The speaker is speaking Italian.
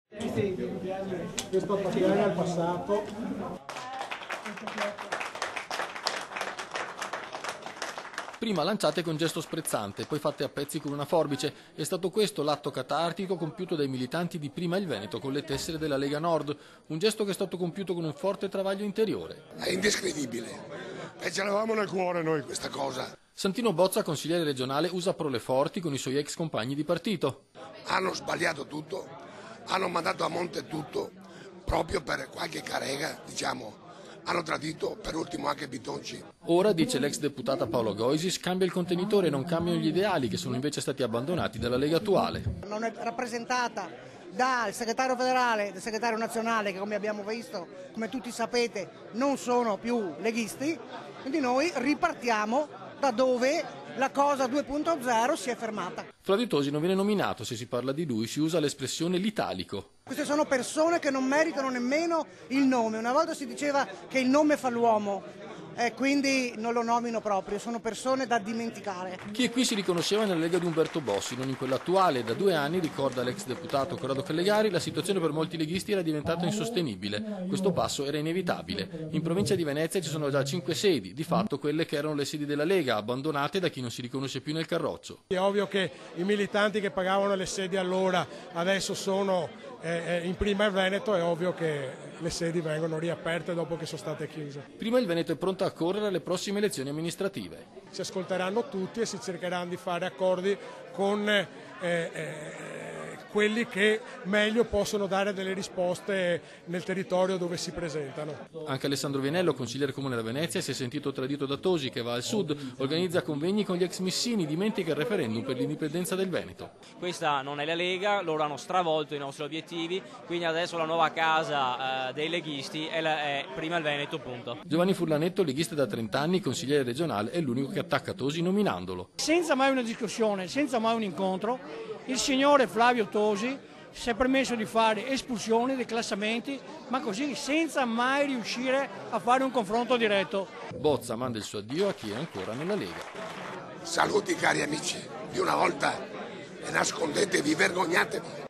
Questo appartiene al passato. Prima lanciate con gesto sprezzante, poi fatte a pezzi con una forbice. È stato questo l'atto catartico compiuto dai militanti di Prima il Veneto con le tessere della Lega Nord. Un gesto che è stato compiuto con un forte travaglio interiore. È indescrivibile. E ce l'avevamo nel cuore noi questa cosa. Santino Bozza, consigliere regionale, usa parole forti con i suoi ex compagni di partito. Hanno sbagliato tutto, hanno mandato a monte tutto, proprio per qualche carega, diciamo. Hanno tradito per ultimo anche Bitonci. Ora, dice l'ex deputata Paola Goisis, cambia il contenitore e non cambiano gli ideali che sono invece stati abbandonati dalla Lega attuale. Non è rappresentata dal segretario federale e dal segretario nazionale che, come abbiamo visto, come tutti sapete, non sono più leghisti, quindi noi ripartiamo da dove la cosa 2.0 si è fermata. Flavio Tosi non viene nominato, se si parla di lui si usa l'espressione l'italico. Queste sono persone che non meritano nemmeno il nome. Una volta si diceva che il nome fa l'uomo, quindi non lo nomino proprio, sono persone da dimenticare. Chi è qui si riconosceva nella Lega di Umberto Bossi, non in quella attuale. Da 2 anni, ricorda l'ex deputato Corrado Callegari, la situazione per molti leghisti era diventata insostenibile. Questo passo era inevitabile. In provincia di Venezia ci sono già 5 sedi, di fatto quelle che erano le sedi della Lega, abbandonate da chi non si riconosce più nel carroccio. È ovvio che i militanti che pagavano le sedi allora adesso sono in Prima il Veneto, è ovvio che le sedi vengono riaperte dopo che sono state chiuse. Prima il Veneto è pronto a correre alle prossime elezioni amministrative. Si ascolteranno tutti e si cercheranno di fare accordi con quelli che meglio possono dare delle risposte nel territorio dove si presentano. Anche Alessandro Vianello, consigliere comune da Venezia, si è sentito tradito da Tosi, che va al sud, organizza convegni con gli ex missini, dimentica il referendum per l'indipendenza del Veneto. Questa non è la Lega, loro hanno stravolto i nostri obiettivi, quindi adesso la nuova casa dei leghisti è Prima il Veneto, punto. Giovanni Furlanetto, leghista da 30 anni, consigliere regionale, è l'unico che attacca Tosi nominandolo. Senza mai una discussione, senza mai un incontro, il signore Flavio Tosi si è permesso di fare espulsioni, declassamenti, ma così senza mai riuscire a fare un confronto diretto. Bozza manda il suo addio a chi è ancora nella Lega. Saluti cari amici, di una volta e nascondetevi, vergognatevi.